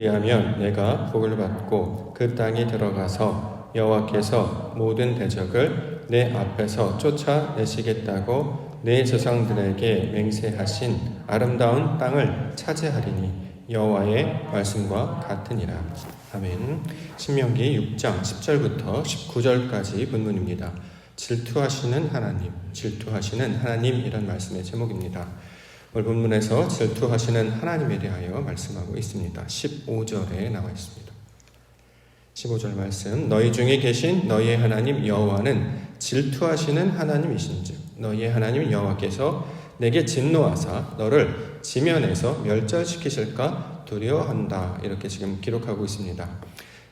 그리하면 내가 복을 받고 그 땅에 들어가서 여호와께서 모든 대적을 내 앞에서 쫓아내시겠다고 내 조상들에게 맹세하신 아름다운 땅을 차지하리니 여호와의 말씀과 같으니라. 아멘. 신명기 6장 10절부터 19절까지 본문입니다. 질투하시는 하나님, 질투하시는 하나님, 이런 말씀의 제목입니다. 오늘 본문에서 질투하시는 하나님에 대하여 말씀하고 있습니다. 15절에 나와 있습니다. 15절 말씀, 너희 중에 계신 너희의 하나님 여호와는 질투하시는 하나님이신즉 너희의 하나님 여호와께서 내게 진노하사 너를 지면에서 멸절시키실까 두려워한다. 이렇게 지금 기록하고 있습니다.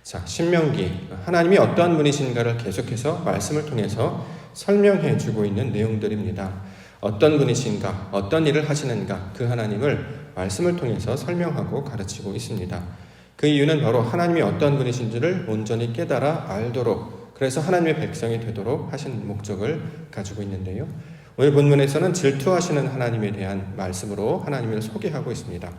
자, 신명기, 하나님이 어떠한 분이신가를 계속해서 말씀을 통해서 설명해 주고 있는 내용들입니다. 어떤 분이신가, 어떤 일을 하시는가, 그 하나님을 말씀을 통해서 설명하고 가르치고 있습니다. 그 이유는 바로 하나님이 어떤 분이신지를 온전히 깨달아 알도록, 그래서 하나님의 백성이 되도록 하신 목적을 가지고 있는데요. 오늘 본문에서는 질투하시는 하나님에 대한 말씀으로 하나님을 소개하고 있습니다.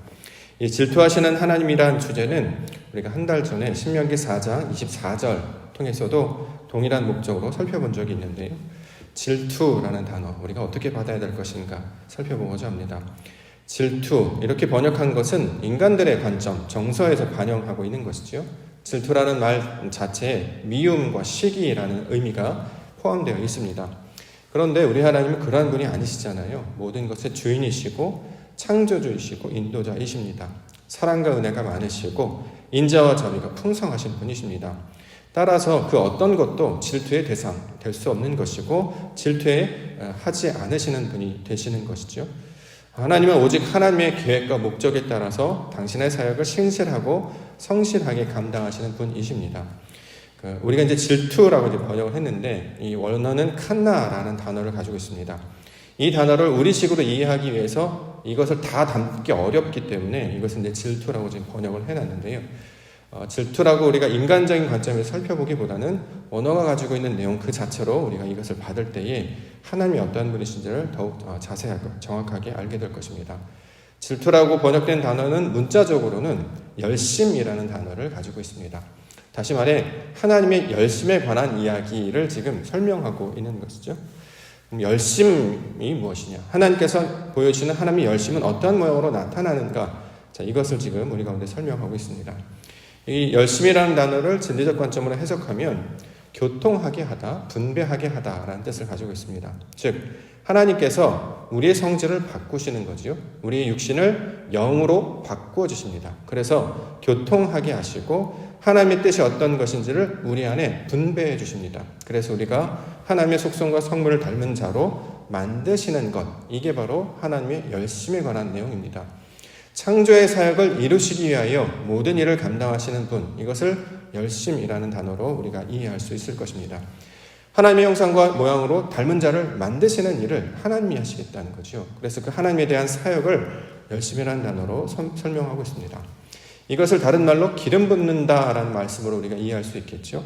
이 질투하시는 하나님이란 주제는 우리가 한 달 전에 신명기 4장 24절 통해서도 동일한 목적으로 살펴본 적이 있는데요. 질투라는 단어, 우리가 어떻게 받아야 될 것인가 살펴보고자 합니다. 질투, 이렇게 번역한 것은 인간들의 관점, 정서에서 반영하고 있는 것이지요. 질투라는 말 자체에 미움과 시기라는 의미가 포함되어 있습니다. 그런데 우리 하나님은 그러한 분이 아니시잖아요. 모든 것의 주인이시고 창조주이시고 인도자이십니다. 사랑과 은혜가 많으시고 인자와 자비가 풍성하신 분이십니다. 따라서 그 어떤 것도 질투의 대상 될 수 없는 것이고 질투하지 않으시는 분이 되시는 것이죠. 하나님은 오직 하나님의 계획과 목적에 따라서 당신의 사역을 신실하고 성실하게 감당하시는 분이십니다. 우리가 이제 질투라고 이제 번역을 했는데 이 원어는 칸나라는 단어를 가지고 있습니다. 이 단어를 우리식으로 이해하기 위해서 이것을 다 담기 어렵기 때문에 이것은 이제 질투라고 지금 번역을 해놨는데요. 질투라고 우리가 인간적인 관점에서 살펴보기보다는 언어가 가지고 있는 내용 그 자체로 우리가 이것을 받을 때에 하나님이 어떠한 분이신지를 더욱 자세하고 정확하게 알게 될 것입니다. 질투라고 번역된 단어는 문자적으로는 열심이라는 단어를 가지고 있습니다. 다시 말해 하나님의 열심에 관한 이야기를 지금 설명하고 있는 것이죠. 열심이 무엇이냐? 하나님께서 보여주시는 하나님의 열심은 어떠한 모양으로 나타나는가? 자, 이것을 지금 우리 가운데 설명하고 있습니다. 이 열심이라는 단어를 진리적 관점으로 해석하면 교통하게 하다, 분배하게 하다라는 뜻을 가지고 있습니다. 즉 하나님께서 우리의 성질을 바꾸시는 거지요. 우리의 육신을 영으로 바꾸어 주십니다. 그래서 교통하게 하시고 하나님의 뜻이 어떤 것인지를 우리 안에 분배해 주십니다. 그래서 우리가 하나님의 속성과 성물을 닮은 자로 만드시는 것, 이게 바로 하나님의 열심에 관한 내용입니다. 창조의 사역을 이루시기 위하여 모든 일을 감당하시는 분, 이것을 열심이라는 단어로 우리가 이해할 수 있을 것입니다. 하나님의 형상과 모양으로 닮은 자를 만드시는 일을 하나님이 하시겠다는 거죠. 그래서 그 하나님에 대한 사역을 열심이라는 단어로 설명하고 있습니다. 이것을 다른 말로 기름 붓는다라는 말씀으로 우리가 이해할 수 있겠죠.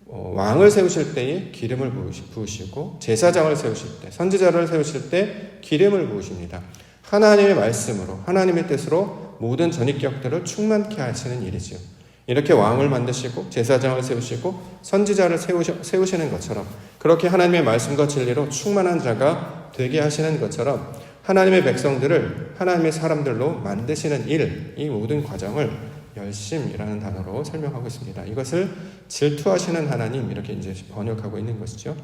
왕을 세우실 때에 기름을 부으시고 제사장을 세우실 때, 선지자를 세우실 때 기름을 부으십니다. 하나님의 말씀으로, 하나님의 뜻으로 모든 전입격들을 충만케 하시는 일이지요. 이렇게 왕을 만드시고 제사장을 세우시고 선지자를 세우시는 것처럼, 그렇게 하나님의 말씀과 진리로 충만한 자가 되게 하시는 것처럼 하나님의 백성들을 하나님의 사람들로 만드시는 일, 이 모든 과정을 열심이라는 단어로 설명하고 있습니다. 이것을 질투하시는 하나님, 이렇게 이제 번역하고 있는 것이죠.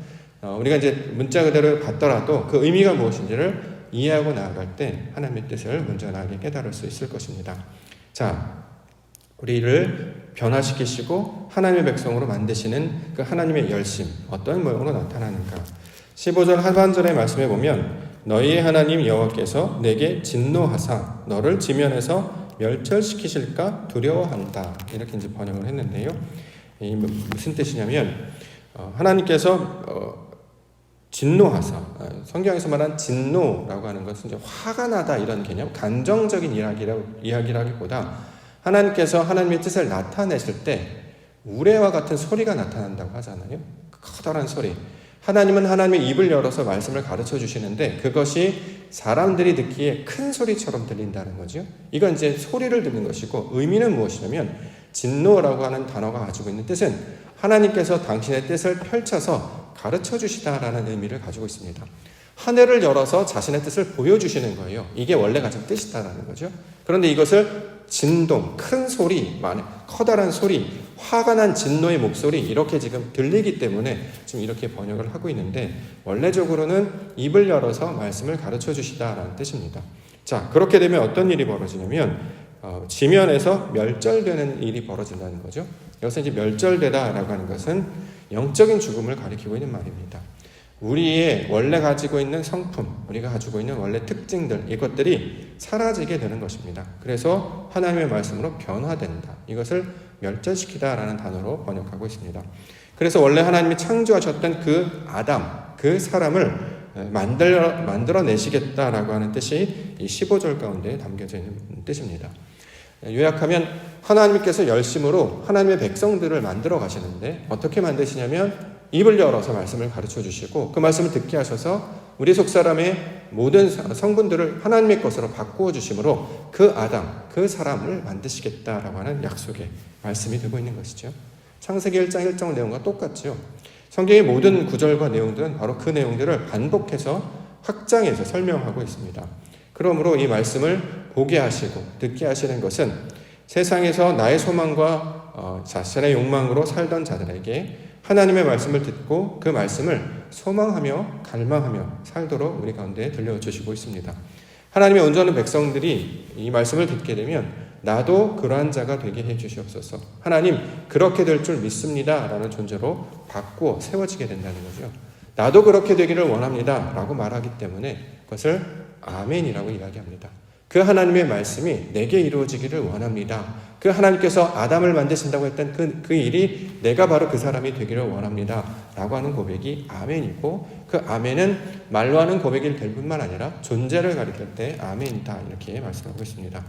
우리가 이제 문자 그대로 봤더라도 그 의미가 무엇인지를 이해하고 나아갈 때 하나님의 뜻을 온전하게 깨달을 수 있을 것입니다. 자, 우리를 변화시키시고 하나님의 백성으로 만드시는 그 하나님의 열심, 어떤 모양으로 나타나는가? 15절 하반절의 말씀에 보면 너희의 하나님 여호와께서 내게 진노하사 너를 지면에서 멸절시키실까 두려워한다. 이렇게 이제 번역을 했는데요. 이 무슨 뜻이냐면 하나님께서 진노하사, 성경에서 말한 진노라고 하는 것은 이제 화가 나다 이런 개념, 감정적인 이야기라기보다 하나님께서 하나님의 뜻을 나타내실 때 우레와 같은 소리가 나타난다고 하잖아요. 커다란 소리. 하나님은 하나님의 입을 열어서 말씀을 가르쳐 주시는데 그것이 사람들이 듣기에 큰 소리처럼 들린다는 거죠. 이건 이제 소리를 듣는 것이고, 의미는 무엇이냐면 진노라고 하는 단어가 가지고 있는 뜻은 하나님께서 당신의 뜻을 펼쳐서 가르쳐 주시다라는 의미를 가지고 있습니다. 하늘을 열어서 자신의 뜻을 보여주시는 거예요. 이게 원래 가진 뜻이다라는 거죠. 그런데 이것을 진동, 큰 소리, 커다란 소리, 화가 난 진노의 목소리, 이렇게 지금 들리기 때문에 지금 이렇게 번역을 하고 있는데, 원래적으로는 입을 열어서 말씀을 가르쳐 주시다라는 뜻입니다. 자, 그렇게 되면 어떤 일이 벌어지냐면 지면에서 멸절되는 일이 벌어진다는 거죠. 여기서 이제 멸절되다라고 하는 것은 영적인 죽음을 가리키고 있는 말입니다. 우리의 원래 가지고 있는 성품, 우리가 가지고 있는 원래 특징들, 이것들이 사라지게 되는 것입니다. 그래서 하나님의 말씀으로 변화된다. 이것을 멸절시키다라는 단어로 번역하고 있습니다. 그래서 원래 하나님이 창조하셨던 그 아담, 그 사람을 만들어내시겠다라고 하는 뜻이 이 15절 가운데 담겨져 있는 뜻입니다. 요약하면 하나님께서 열심으로 하나님의 백성들을 만들어 가시는데, 어떻게 만드시냐면 입을 열어서 말씀을 가르쳐 주시고, 그 말씀을 듣게 하셔서 우리 속사람의 모든 성분들을 하나님의 것으로 바꾸어 주심으로 그 아담, 그 사람을 만드시겠다라고 하는 약속의 말씀이 되고 있는 것이죠. 창세기 1장 1절 내용과 똑같죠. 성경의 모든 구절과 내용들은 바로 그 내용들을 반복해서 확장해서 설명하고 있습니다. 그러므로 이 말씀을 보게 하시고 듣게 하시는 것은 세상에서 나의 소망과 자신의 욕망으로 살던 자들에게 하나님의 말씀을 듣고 그 말씀을 소망하며 갈망하며 살도록 우리 가운데 들려주시고 있습니다. 하나님의 온전한 백성들이 이 말씀을 듣게 되면 나도 그러한 자가 되게 해주시옵소서, 하나님 그렇게 될 줄 믿습니다 라는 존재로 바꾸어 세워지게 된다는 거죠. 나도 그렇게 되기를 원합니다 라고 말하기 때문에 그것을 아멘이라고 이야기합니다. 그 하나님의 말씀이 내게 이루어지기를 원합니다. 그 하나님께서 아담을 만드신다고 했던 그 일이 내가 바로 그 사람이 되기를 원합니다 라고 하는 고백이 아멘이고, 그 아멘은 말로 하는 고백이 될 뿐만 아니라 존재를 가리킬 때 아멘이다, 이렇게 말씀하고 있습니다.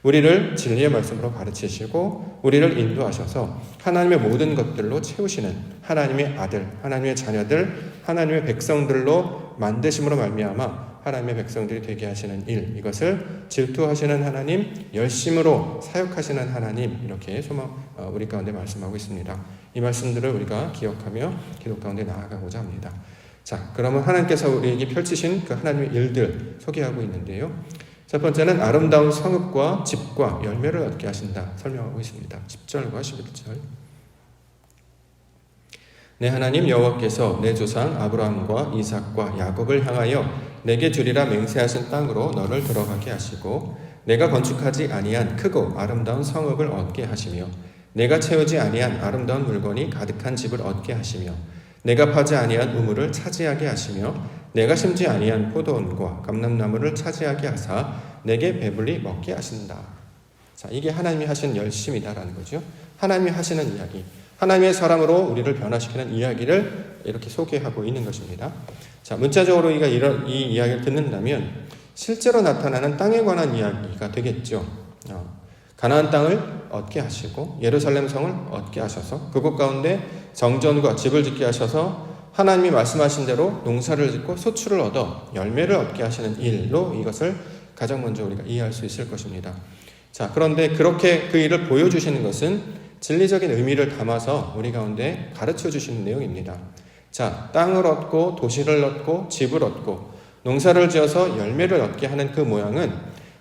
우리를 진리의 말씀으로 가르치시고 우리를 인도하셔서 하나님의 모든 것들로 채우시는 하나님의 아들, 하나님의 자녀들, 하나님의 백성들로 만드심으로 말미암아 하나님의 백성들이 되게 하시는 일, 이것을 질투하시는 하나님, 열심으로 사역하시는 하나님, 이렇게 우리 가운데 말씀하고 있습니다. 이 말씀들을 우리가 기억하며 기도 가운데 나아가고자 합니다. 자, 그러면 하나님께서 우리에게 펼치신 그 하나님의 일들 소개하고 있는데요. 첫 번째는 아름다운 성읍과 집과 열매를 얻게 하신다 설명하고 있습니다. 10절과 11절. 내 하나님 여호와께서 내 조상 아브라함과 이삭과 야곱을 향하여 내게 주리라 맹세하신 땅으로 너를 들어가게 하시고, 내가 건축하지 아니한 크고 아름다운 성읍을 얻게 하시며, 내가 채우지 아니한 아름다운 물건이 가득한 집을 얻게 하시며, 내가 파지 아니한 우물을 차지하게 하시며, 내가 심지 아니한 포도원과 감람나무를 차지하게 하사 내게 배불리 먹게 하신다. 자, 이게 하나님이 하신 열심이다라는 거죠. 하나님이 하시는 이야기, 하나님의 사람으로 우리를 변화시키는 이야기를 이렇게 소개하고 있는 것입니다. 자, 문자적으로 우리가 이 이야기를 듣는다면 실제로 나타나는 땅에 관한 이야기가 되겠죠. 가나안 땅을 얻게 하시고 예루살렘 성을 얻게 하셔서 그곳 가운데 정전과 집을 짓게 하셔서 하나님이 말씀하신 대로 농사를 짓고 소출을 얻어 열매를 얻게 하시는 일로 이것을 가장 먼저 우리가 이해할 수 있을 것입니다. 자, 그런데 그렇게 그 일을 보여주시는 것은 진리적인 의미를 담아서 우리 가운데 가르쳐 주시는 내용입니다. 자, 땅을 얻고 도시를 얻고 집을 얻고 농사를 지어서 열매를 얻게 하는 그 모양은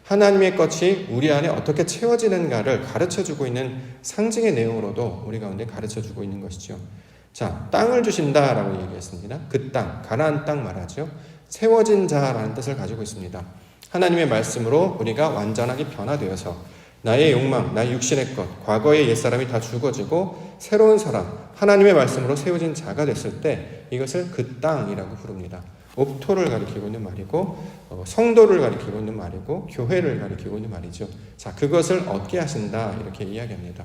하나님의 것이 우리 안에 어떻게 채워지는가를 가르쳐주고 있는 상징의 내용으로도 우리 가운데 가르쳐주고 있는 것이죠. 자, 땅을 주신다라고 얘기했습니다. 그 땅, 가나안 땅 말하죠. 세워진 자라는 뜻을 가지고 있습니다. 하나님의 말씀으로 우리가 완전하게 변화되어서 나의 욕망, 나의 육신의 것, 과거의 옛사람이 다 죽어지고 새로운 사람, 하나님의 말씀으로 세워진 자가 됐을 때 이것을 그 땅이라고 부릅니다. 옥토를 가리키고 있는 말이고 성도를 가리키고 있는 말이고 교회를 가리키고 있는 말이죠. 자, 그것을 얻게 하신다 이렇게 이야기합니다.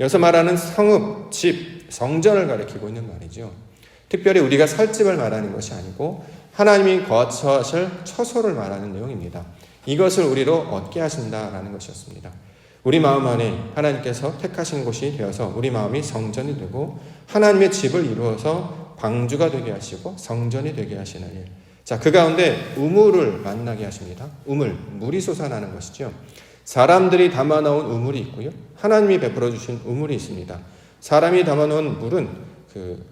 여기서 말하는 성읍, 집, 성전을 가리키고 있는 말이죠. 특별히 우리가 살 집을 말하는 것이 아니고 하나님이 거처하실 처소를 말하는 내용입니다. 이것을 우리로 얻게 하신다라는 것이었습니다. 우리 마음 안에 하나님께서 택하신 곳이 되어서 우리 마음이 성전이 되고 하나님의 집을 이루어서 방주가 되게 하시고 성전이 되게 하시는 일. 자, 그 가운데 우물을 만나게 하십니다. 우물, 물이 솟아나는 것이죠. 사람들이 담아놓은 우물이 있고요. 하나님이 베풀어 주신 우물이 있습니다. 사람이 담아놓은 물은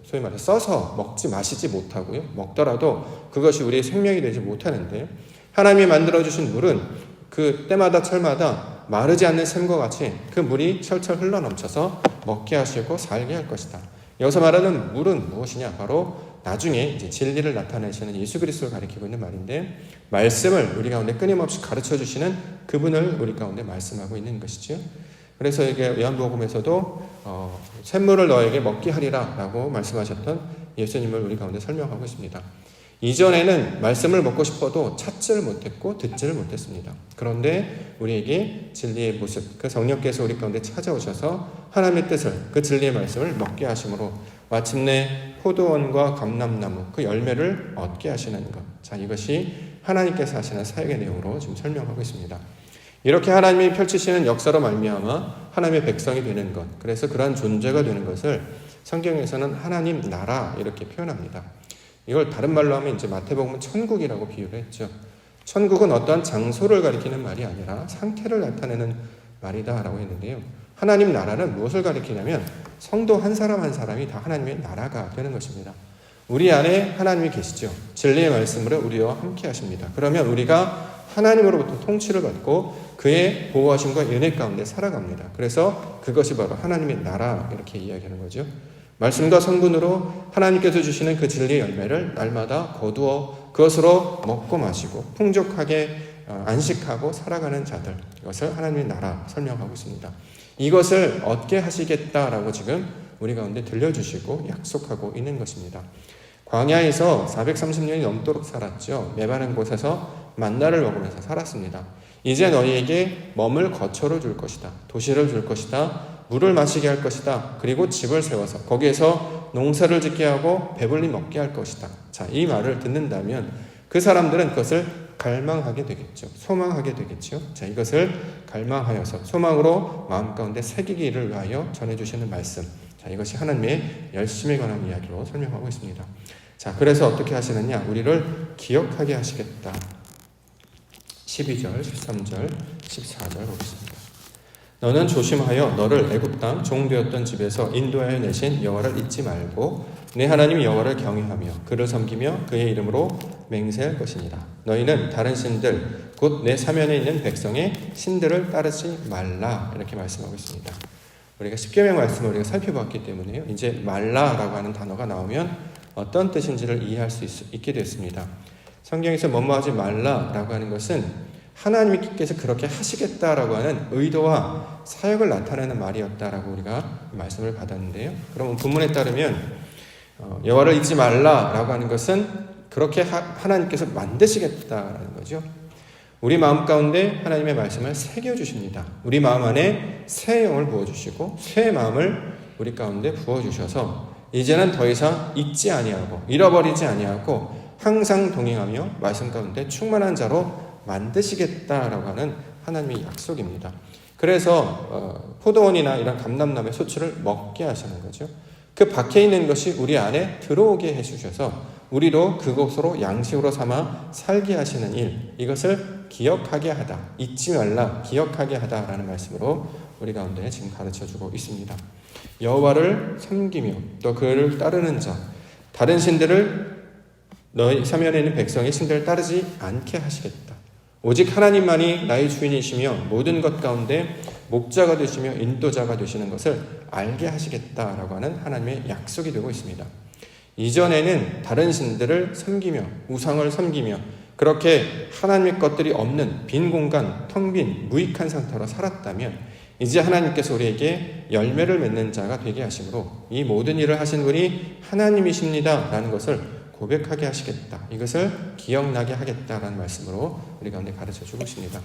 소위 말해 써서 먹지 마시지 못하고요. 먹더라도 그것이 우리의 생명이 되지 못하는데요. 하나님이 만들어 주신 물은 그 때마다 철마다 마르지 않는 샘과 같이 그 물이 철철 흘러 넘쳐서 먹게 하시고 살게 할 것이다. 여기서 말하는 물은 무엇이냐? 바로 나중에 이제 진리를 나타내시는 예수 그리스도를 가리키고 있는 말인데, 말씀을 우리 가운데 끊임없이 가르쳐 주시는 그분을 우리 가운데 말씀하고 있는 것이죠. 그래서 이게 요한복음에서도 샘물을 너에게 먹게 하리라 라고 말씀하셨던 예수님을 우리 가운데 설명하고 있습니다. 이전에는 말씀을 먹고 싶어도 찾지를 못했고 듣지를 못했습니다. 그런데 우리에게 진리의 모습, 그 성령께서 우리 가운데 찾아오셔서 하나님의 뜻을, 그 진리의 말씀을 먹게 하심으로 마침내 포도원과 감람나무 그 열매를 얻게 하시는 것. 자, 이것이 하나님께서 하시는 사역의 내용으로 지금 설명하고 있습니다. 이렇게 하나님이 펼치시는 역사로 말미암아 하나님의 백성이 되는 것, 그래서 그러한 존재가 되는 것을 성경에서는 하나님 나라 이렇게 표현합니다. 이걸 다른 말로 하면 이제 마태복음은 천국이라고 비유를 했죠. 천국은 어떠한 장소를 가리키는 말이 아니라 상태를 나타내는 말이다라고 했는데요. 하나님 나라는 무엇을 가리키냐면 성도 한 사람 한 사람이 다 하나님의 나라가 되는 것입니다. 우리 안에 하나님이 계시죠. 진리의 말씀으로 우리와 함께 하십니다. 그러면 우리가 하나님으로부터 통치를 받고 그의 보호하심과 은혜 가운데 살아갑니다. 그래서 그것이 바로 하나님의 나라 이렇게 이야기하는 거죠. 말씀과 성분으로 하나님께서 주시는 그 진리의 열매를 날마다 거두어 그것으로 먹고 마시고 풍족하게 안식하고 살아가는 자들, 이것을 하나님의 나라 설명하고 있습니다. 이것을 얻게 하시겠다라고 지금 우리 가운데 들려주시고 약속하고 있는 것입니다. 광야에서 430년이 넘도록 살았죠. 메마른 곳에서 만나를 먹으면서 살았습니다. 이제 너희에게 머물 거처를 줄 것이다. 도시를 줄 것이다. 물을 마시게 할 것이다. 그리고 집을 세워서 거기에서 농사를 짓게 하고 배불리 먹게 할 것이다. 자, 이 말을 듣는다면 그 사람들은 그것을 갈망하게 되겠죠. 소망하게 되겠죠. 자, 이것을 갈망하여서 소망으로 마음 가운데 새기기를 위하여 전해주시는 말씀. 자, 이것이 하나님의 열심에 관한 이야기로 설명하고 있습니다. 자, 그래서 어떻게 하시느냐? 우리를 기억하게 하시겠다. 12절, 13절, 14절 보겠습니다. 너는 조심하여 너를 애굽 땅 종되었던 집에서 인도하여 내신 여호와를 잊지 말고 내 하나님 여호와를 경외하며 그를 섬기며 그의 이름으로 맹세할 것이니라. 너희는 다른 신들 곧 내 사면에 있는 백성의 신들을 따르지 말라. 이렇게 말씀하고 있습니다. 우리가 십계명 말씀을 우리가 살펴봤기 때문에요. 이제 말라라고 하는 단어가 나오면 어떤 뜻인지를 이해할 수 있게 됐습니다. 성경에서 뭐뭐하지 말라라고 하는 것은 하나님께서 그렇게 하시겠다라고 하는 의도와 사역을 나타내는 말이었다라고 우리가 말씀을 받았는데요. 그러면 본문에 따르면 여호와를 잊지 말라라고 하는 것은 그렇게 하나님께서 만드시겠다라는 거죠. 우리 마음 가운데 하나님의 말씀을 새겨주십니다. 우리 마음 안에 새 영을 부어주시고 새 마음을 우리 가운데 부어주셔서 이제는 더 이상 잊지 아니하고 잃어버리지 아니하고 항상 동행하며 말씀 가운데 충만한 자로 만드시겠다라고 하는 하나님의 약속입니다. 그래서 포도원이나 이런 감람나무의 소출을 먹게 하시는 거죠. 그 밖에 있는 것이 우리 안에 들어오게 해주셔서 우리도 그곳으로 양식으로 삼아 살게 하시는 일, 이것을 기억하게 하다, 잊지 말라, 기억하게 하다라는 말씀으로 우리 가운데 지금 가르쳐주고 있습니다. 여호와를 섬기며 또 그를 따르는 자, 다른 신들을 너희 사면에 있는 백성의 신들을 따르지 않게 하시겠다. 오직 하나님만이 나의 주인이시며 모든 것 가운데 목자가 되시며 인도자가 되시는 것을 알게 하시겠다라고 하는 하나님의 약속이 되고 있습니다. 이전에는 다른 신들을 섬기며 우상을 섬기며 그렇게 하나님의 것들이 없는 빈 공간, 텅 빈 무익한 상태로 살았다면 이제 하나님께서 우리에게 열매를 맺는 자가 되게 하심으로 이 모든 일을 하신 분이 하나님이십니다 라는 것을 고백하게 하시겠다. 이것을 기억나게 하겠다라는 말씀으로 우리 가운데 가르쳐주고 있습니다.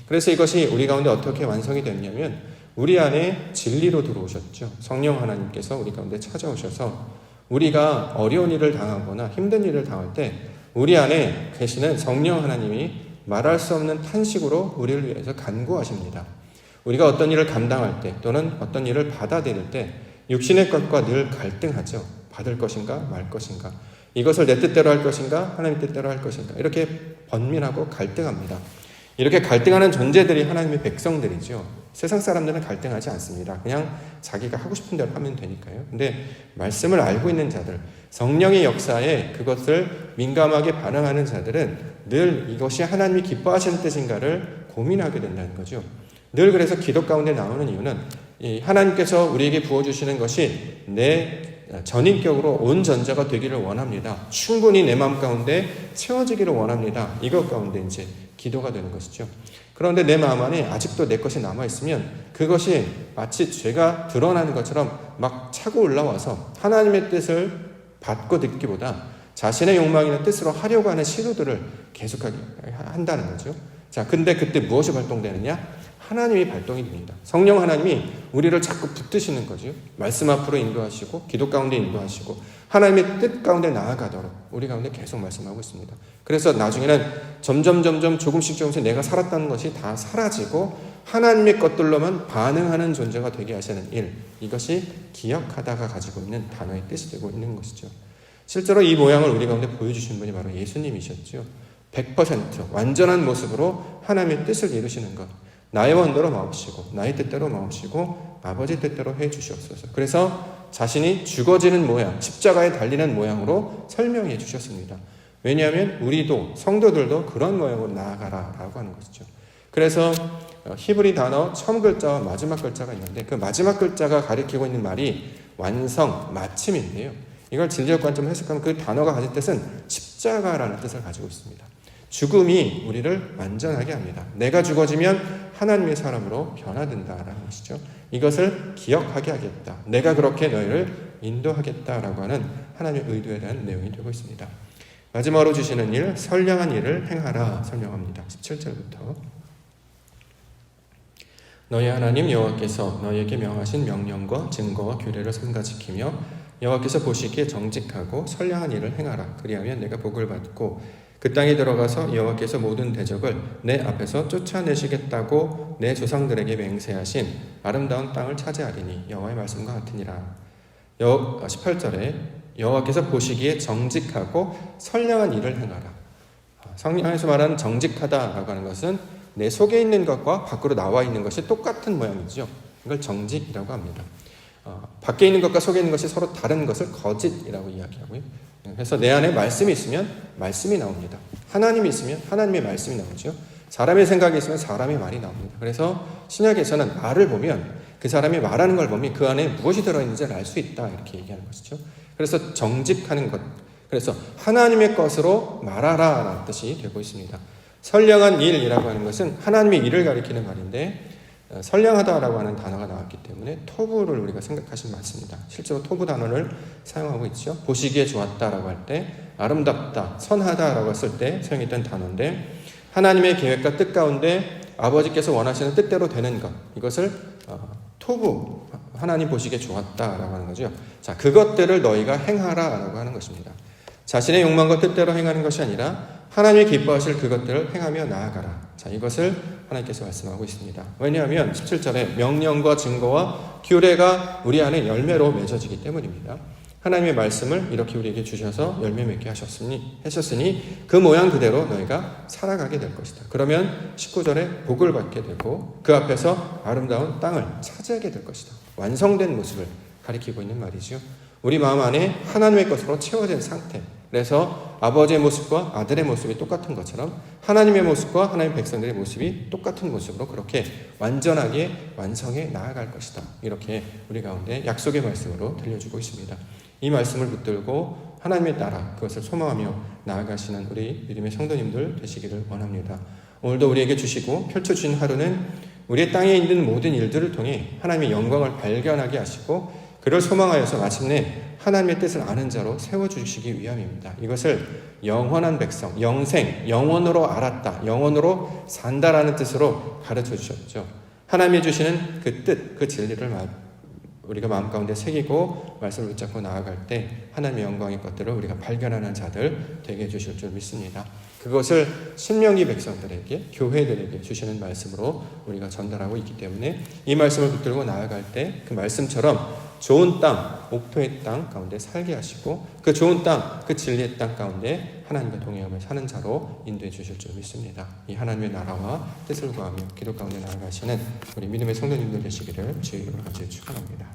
그래서 이것이 우리 가운데 어떻게 완성이 됐냐면 우리 안에 진리로 들어오셨죠. 성령 하나님께서 우리 가운데 찾아오셔서 우리가 어려운 일을 당하거나 힘든 일을 당할 때 우리 안에 계시는 성령 하나님이 말할 수 없는 탄식으로 우리를 위해서 간구하십니다. 우리가 어떤 일을 감당할 때 또는 어떤 일을 받아들일 때 육신의 것과 늘 갈등하죠. 받을 것인가 말 것인가. 이것을 내 뜻대로 할 것인가 하나님 뜻대로 할 것인가 이렇게 번민하고 갈등합니다. 이렇게 갈등하는 존재들이 하나님의 백성들이죠. 세상 사람들은 갈등하지 않습니다. 그냥 자기가 하고 싶은 대로 하면 되니까요. 근데 말씀을 알고 있는 자들, 성령의 역사에 그것을 민감하게 반응하는 자들은 늘 이것이 하나님이 기뻐하시는 뜻인가를 고민하게 된다는 거죠. 늘 그래서 기도 가운데 나오는 이유는 하나님께서 우리에게 부어주시는 것이 내 전인격으로 온 전자가 되기를 원합니다. 충분히 내 마음 가운데 채워지기를 원합니다. 이것 가운데 이제 기도가 되는 것이죠. 그런데 내 마음 안에 아직도 내 것이 남아있으면 그것이 마치 죄가 드러나는 것처럼 막 차고 올라와서 하나님의 뜻을 받고 듣기보다 자신의 욕망이나 뜻으로 하려고 하는 시도들을 계속하게 한다는 거죠. 자, 근데 그때 무엇이 발동되느냐? 하나님이 발동이 됩니다. 성령 하나님이 우리를 자꾸 붙드시는 거죠. 말씀 앞으로 인도하시고 기도 가운데 인도하시고 하나님의 뜻 가운데 나아가도록 우리 가운데 계속 말씀하고 있습니다. 그래서 나중에는 점점 조금씩 내가 살았다는 것이 다 사라지고 하나님의 것들로만 반응하는 존재가 되게 하시는 일, 이것이 기억하다가 가지고 있는 단어의 뜻이 되고 있는 것이죠. 실제로 이 모양을 우리 가운데 보여주신 분이 바로 예수님이셨죠. 100% 완전한 모습으로 하나님의 뜻을 이루시는 것, 나의 원대로 마옵시고 나의 뜻대로 마옵시고 아버지 뜻대로 해 주시옵소서. 그래서 자신이 죽어지는 모양, 십자가에 달리는 모양으로 설명해 주셨습니다. 왜냐하면 우리도 성도들도 그런 모양으로 나아가라라고 하는 것이죠. 그래서 히브리 단어 처음 글자와 마지막 글자가 있는데 그 마지막 글자가 가리키고 있는 말이 완성, 마침인데요. 이걸 진리적 관점으로 해석하면 그 단어가 가진 뜻은 십자가라는 뜻을 가지고 있습니다. 죽음이 우리를 완전하게 합니다. 내가 죽어지면 하나님의 사람으로 변화된다라는 것이죠. 이것을 기억하게 하겠다. 내가 그렇게 너희를 인도하겠다라고 하는 하나님의 의도에 대한 내용이 되고 있습니다. 마지막으로 주시는 일, 선량한 일을 행하라 설명합니다. 17절부터 너희 하나님 여호와께서 너희에게 명하신 명령과 증거와 규례를 삼가 지키며 여호와께서 보시기에 정직하고 선량한 일을 행하라. 그리하면 내가 복을 받고 그 땅에 들어가서 여호와께서 모든 대적을 내 앞에서 쫓아내시겠다고 내 조상들에게 맹세하신 아름다운 땅을 차지하리니 여호와의 말씀과 같으니라. 18절에 여호와께서 보시기에 정직하고 선량한 일을 행하라. 성경에서 말하는 정직하다라고 하는 것은 내 속에 있는 것과 밖으로 나와 있는 것이 똑같은 모양이죠. 이걸 정직이라고 합니다. 밖에 있는 것과 속에 있는 것이 서로 다른 것을 거짓이라고 이야기하고요. 그래서 내 안에 말씀이 있으면 말씀이 나옵니다. 하나님이 있으면 하나님의 말씀이 나오죠. 사람의 생각이 있으면 사람의 말이 나옵니다. 그래서 신약에서는 말을 보면 그 사람이 말하는 걸 보면 그 안에 무엇이 들어있는지를 알 수 있다 이렇게 얘기하는 것이죠. 그래서 정직하는 것, 그래서 하나님의 것으로 말하라라는 뜻이 되고 있습니다. 선량한 일이라고 하는 것은 하나님의 일을 가리키는 말인데 선량하다라고 하는 단어가 나왔기 때문에 토부를 우리가 생각하시면 맞습니다. 실제로 토부 단어를 사용하고 있죠. 보시기에 좋았다라고 할 때, 아름답다, 선하다라고 했을 때 사용했던 단어인데 하나님의 계획과 뜻 가운데 아버지께서 원하시는 뜻대로 되는 것, 이것을 토부, 하나님 보시기에 좋았다라고 하는 거죠. 자, 그것들을 너희가 행하라라고 하는 것입니다. 자신의 욕망과 뜻대로 행하는 것이 아니라 하나님이 기뻐하실 그것들을 행하며 나아가라. 자, 이것을 하나님께서 말씀하고 있습니다. 왜냐하면 17절에 명령과 증거와 규례가 우리 안에 열매로 맺어지기 때문입니다. 하나님의 말씀을 이렇게 우리에게 주셔서 열매 맺게 하셨으니 그 모양 그대로 너희가 살아가게 될 것이다. 그러면 19절에 복을 받게 되고 그 앞에서 아름다운 땅을 차지하게 될 것이다. 완성된 모습을 가리키고 있는 말이죠. 우리 마음 안에 하나님의 것으로 채워진 상태. 그래서 아버지의 모습과 아들의 모습이 똑같은 것처럼 하나님의 모습과 하나님의 백성들의 모습이 똑같은 모습으로 그렇게 완전하게 완성해 나아갈 것이다. 이렇게 우리 가운데 약속의 말씀으로 들려주고 있습니다. 이 말씀을 붙들고 하나님의 나라, 그것을 소망하며 나아가시는 우리 믿음의 성도님들 되시기를 원합니다. 오늘도 우리에게 주시고 펼쳐주신 하루는 우리의 땅에 있는 모든 일들을 통해 하나님의 영광을 발견하게 하시고 그를 소망하여서 마침내 하나님의 뜻을 아는 자로 세워주시기 위함입니다. 이것을 영원한 백성, 영생, 영원으로 알았다, 영원으로 산다라는 뜻으로 가르쳐 주셨죠. 하나님이 주시는 그 뜻, 그 진리를 우리가 마음 가운데 새기고 말씀을 붙잡고 나아갈 때 하나님의 영광의 것들을 우리가 발견하는 자들 되게 해주실 줄 믿습니다. 그것을 신명기 백성들에게, 교회들에게 주시는 말씀으로 우리가 전달하고 있기 때문에 이 말씀을 붙들고 나아갈 때 그 말씀처럼 좋은 땅, 목표의 땅 가운데 살게 하시고 그 좋은 땅, 그 진리의 땅 가운데 하나님과 동행하며 사는 자로 인도해 주실 줄 믿습니다. 이 하나님의 나라와 뜻을 구하며 기도 가운데 나아가시는 우리 믿음의 성도님들 되시기를 주의 이름으로 간절히 축원합니다.